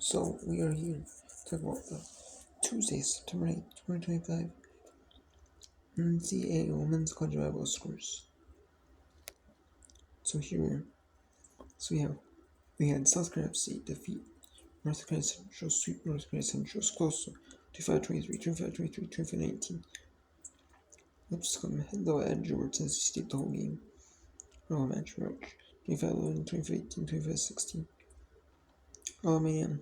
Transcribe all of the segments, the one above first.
So we are here to talk about the Tuesday, September 8th, 2025 NCAA Women's College Volleyball scores. So here, we had South Carolina FC defeat North Carolina Central, sweep North Carolina Central, close to 25-23, 25-23, 25-19. Lipscomb had the edge over Tennessee State the whole game. Royal match, 25-11, 25-18, 25-16. Alabama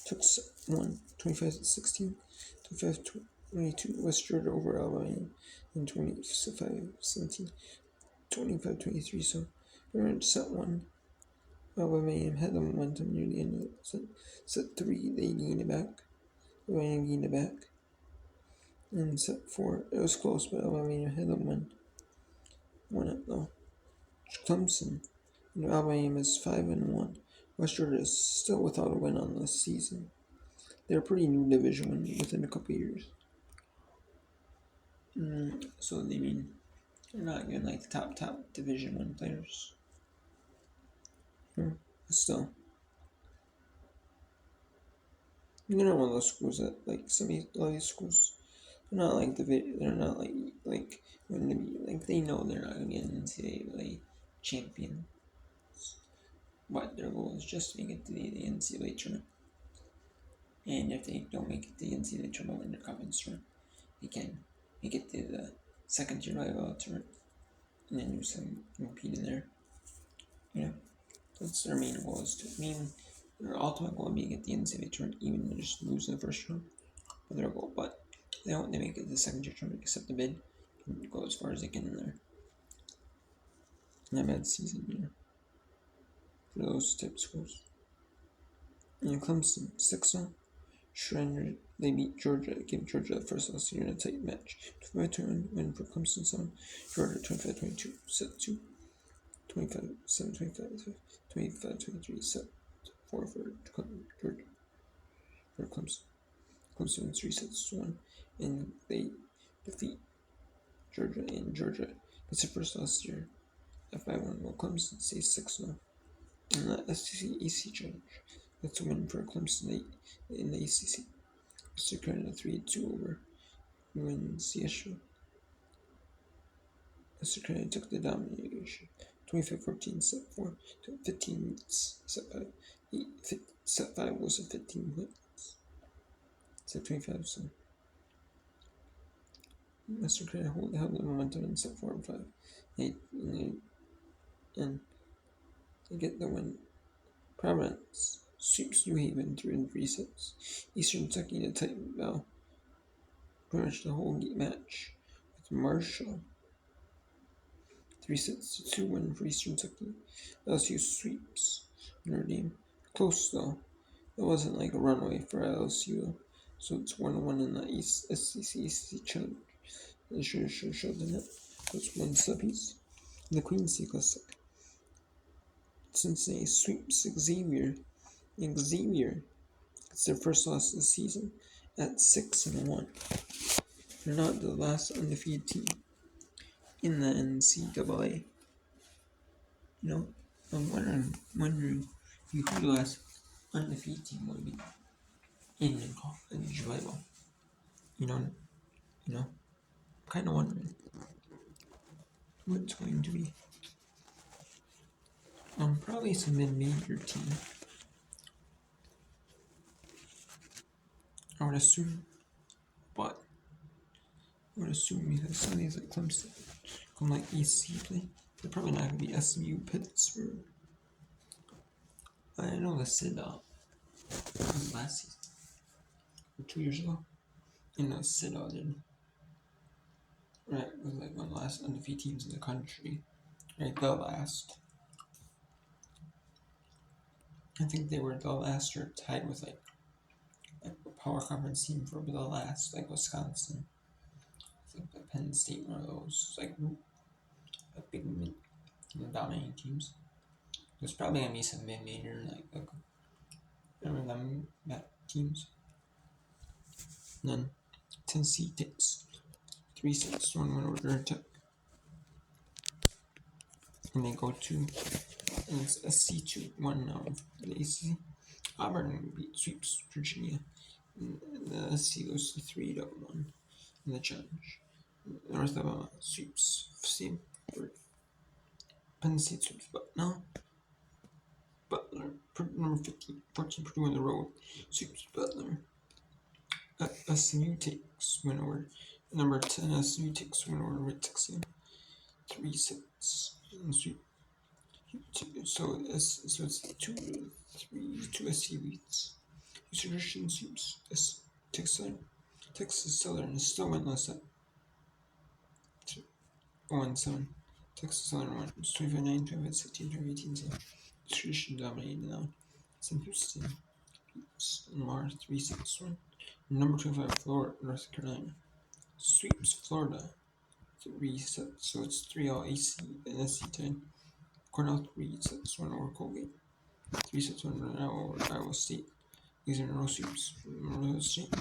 took one, 25-16, 25-22. West Georgia over Alabama in 25-17, 25-23. So we're in set one. Alabama had the momentum near the end of the set 3. They gained it back. Alabama gained it back. And set 4, it was close, but Alabama had the won it though. Clemson, Alabama is 5-1. West Georgia is still without a win on this season. They're a pretty new division within a couple years. So they mean they're not even like the top Division 1 players. But still, they're not one of those schools that like some of these schools. They're not like they're not like going to be like they know they're not going to get an NCAA champion. But their goal is just to make it to the NCAA tournament. And if they don't make it to the NCAA tournament in their conference tournament, they can make it to the second tier volleyball tournament. And then do some compete in there. That's their main goal is to their ultimate goal being at the NCAA tournament, even if they just lose in the first round. But their goal, but they make it to the second tier tournament, accept the bid, and go as far as they can in there. Not a bad season, for those type of schools. And Clemson 6-0. Schreiner, they beat Georgia, gave Georgia the first loss in a tight match. 25-1 win for Clemson 7. Georgia 25-22, set 2. 25-7, 25-23, set 4 for Georgia. For Clemson. Clemson wins 3 sets to 1, and they defeat Georgia, and Georgia gets their first loss year at 5-1, while Clemson stays 6-0. And the SEC challenge. That's a win for Clemson in the ACC. Mr. Carolina 3-2 over UNCSU. Mr. Carolina took the domination. 25-14, set 4, 15, set 5. Set 5 was a 15 points. Set 25, so Mr. Carolina held the momentum in set 4 and 5. And they get the win. Providence sweeps New Haven 3 sets. Eastern Kentucky in a tight battle. Pretty much the whole match with Marshall. 3-2 win for Eastern Kentucky. LSU sweeps Notre Dame. Close though. It wasn't like a runaway for LSU. So it's 1-1 in the SEC challenge. They should have showed the net. That's 1 subpiece. The Queen's Classic. Cincinnati sweeps Xavier. Xavier gets their first loss of the season at 6-1. They're not the last undefeated team in the NCAA. I'm wondering who the last undefeated team would be in college volleyball. I'm kind of wondering who it's going to be. Probably some mid-major team. I would assume, because some of these like Clemson, come like EC play, they're probably not going to be SMU, Pittsburgh. I know the Sid last season, or 2 years ago, and the Sid did. Right, it was like one of the last undefeated teams in the country. Right, the last. I think they were the last or tied with like a power conference team for the last, like Wisconsin. I think the Penn State, one of those, like big dominating teams. There's probably gonna be some mid-major, like remember them teams. And then Tennessee takes 3 sets, 1 win over Georgia Tech. And they go to, and it's a C2-1 now for the ACC. Auburn sweeps Virginia. And the SC goes to 3-1 in the challenge. North Alabama sweeps Stanford. Penn State sweeps Butler. Number 15, 14 Purdue on the road sweeps Butler. SMU takes win over number 10. SMU takes win over Texas. 3-6 and sweep. So it's 2 SC leads. Houston Christian sweeps Texas Southern is still winless at 0-7. Texas Southern won 25-9, 25-16, 25-18. So Christian dominated now. Sam Houston beats Lamar 3-6-1. Number 25 Florida, North Carolina sweeps Florida 3-sets. So it's 3-all AC and SC 10. Cornell 3-6-1 over Colgate. 3-6-1 over Iowa State. These are no sweeps. Iowa State.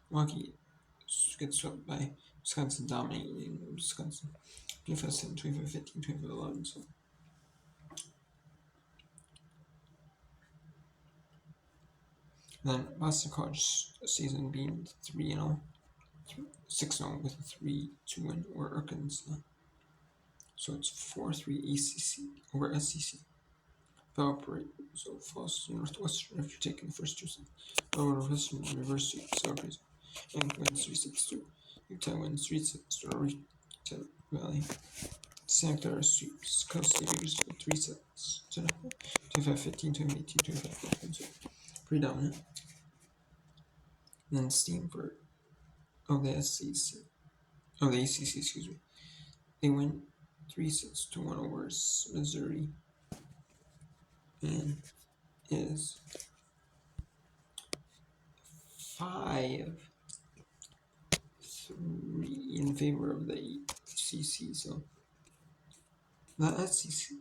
Milwaukee gets swept by Wisconsin, dominating Wisconsin. 25-7, 25-15, 25-11. So then Boston College season being 3-0, 6-0 with a 3-2 win over Arkansas. So it's 4-3 ACC over SEC. Evaporate. So falls to Northwestern after taking the first 2 sets. Northwestern reverse sweep celebrates. And wins 3-6-2. Utah wins 3-6 to Valley. Santa Clara sweeps Coast State Eagles 3 sets. 25-15, 25-18, 25-15. So pretty dominant. And then Stanford. The SEC. The ACC, excuse me. They win 3-6-1 over Missouri. And is 5-3 in favor of the ACC. So the SEC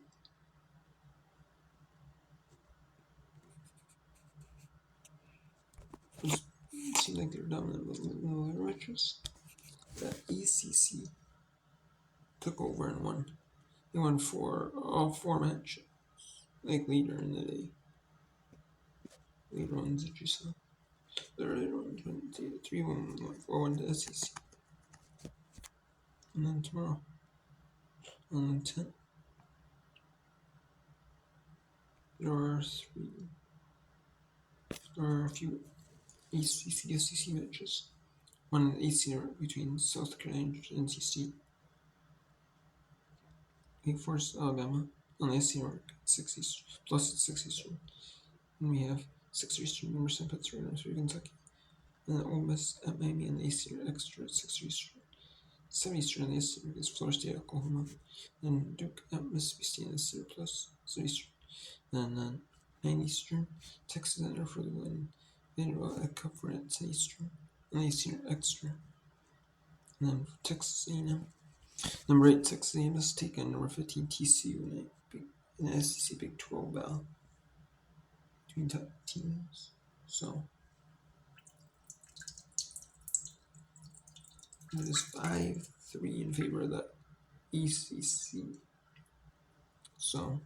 seemed like they're dominant with little riches. The ACC took over and won. They won all 4 matches, like later in the day. Later ones that you saw. The earlier ones went 3-1, 4-1 to SEC. And then tomorrow, on the 10th, there are a few ACC SEC matches. One ACC between South Carolina and NC State. Wake Forest, Alabama on the SEC mark, 6 Eastern, plus it's 6 Eastern. And we have 6 Eastern, Emerson, Pennsylvania, Kentucky. And then Ole Miss at Miami on the ACC extra at 6 Eastern. 7 Eastern on the SEC is Florida State, Oklahoma. And Duke at Mississippi State on the SEC plus 7 Eastern. And then 9 Eastern, Texas Enter for the win. Vanderbilt at Cup at 10 Eastern. And the ACC extra. And then Texas A&M. Number 8, Texas A&M is taking number 15 TCU in the SEC Big 12 battle between top teams. So it is 5-3 in favor of the ECC. So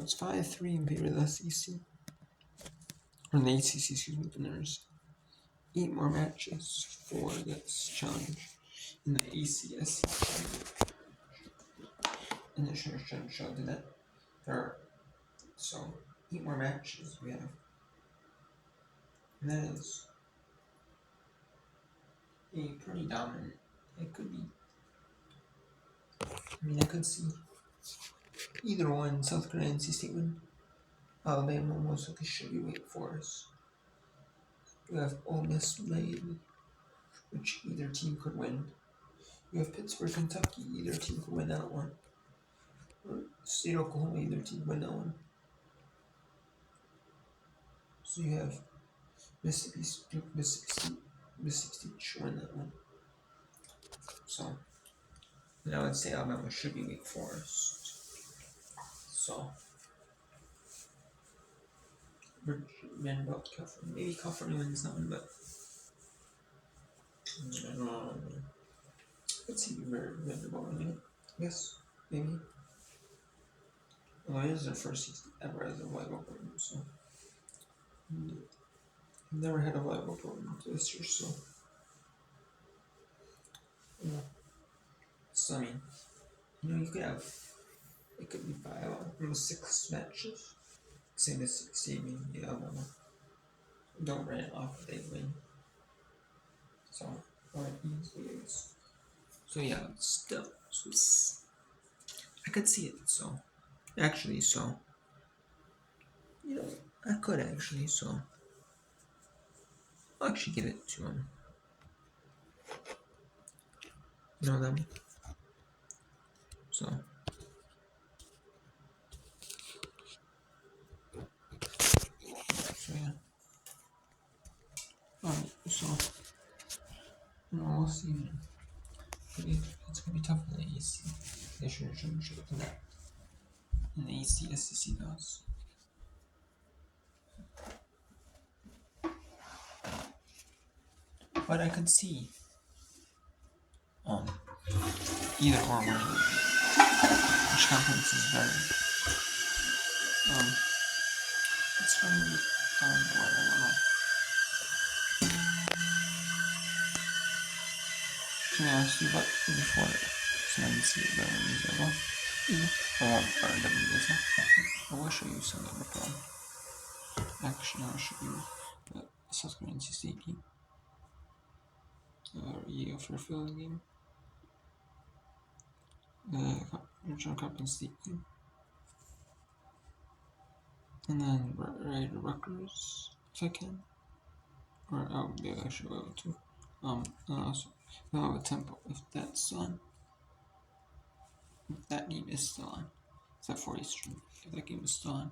it's 5-3 in favor of the SEC. Or the ACC, excuse me, and there's 8 more matches for this challenge in the ACS. And the show did that. So 8 more matches we have. And that is a pretty dominant. It could be. I could see either one, South Carolina, NC State win. Alabama most likely should be Wake Forest. You have Ole Miss, Miami, which either team could win. You have Pittsburgh, Kentucky, either team could win that one. Or State, Oklahoma, either team could win that one. So you have Mississippi State should win that one. So I would say Alabama should be Wake Forest. So Vanderbilt, California. Maybe California wins that one, but Let's see, very memorable. Yes, maybe. Well, it is their first season ever as a volleyball program, so I've never had a volleyball program this year, so yeah. So I mean, you could have it could be 5 almost 6 matches. Say the 16, yeah, don't run it off if they win. So or easily is. So yeah, still, so I could see it. So actually, so I could actually. So I'll actually give it to him. Them. So yeah. Alright, so we'll see. It's gonna be tough in the AC. They shouldn't in that in the AC SEC does. But I could see either or winning. Which conference is better? It's gonna be down the way, I don't know. To be honest with you, but before see it better than these ever. I won't burn them in this. I will show you some of the problem. Actually, I'll show you the South Korean State game. Year for filling game. The Regional Cup and State game. And then Rutgers, if I can. Or maybe I should be able to. And also, we'll have a tempo if that's on. If that game is still on. It's at 40 stream. If that game is still on.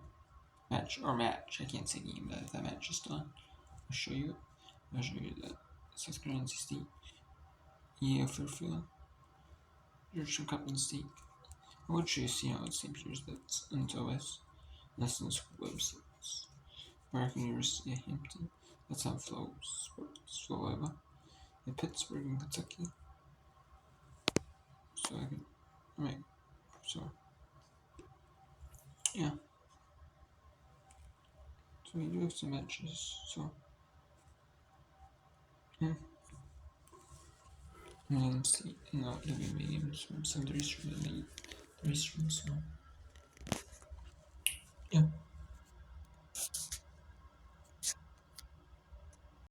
Match. I can't say game, but if that match is still on, I'll show you. I'll show you that South Korean State. Yeah, Fairfield. Regional Cup and State. I would show you see how it's St. Peter's that's NCAA. National School websites. American University of Hampton. That's on Flow Sports, Floweba. In Pittsburgh, in Kentucky. So I can, right, so, yeah. So we do have some matches, so, yeah. And then see, WNBA games from 7:30 Eastern and 8:30 Eastern, so.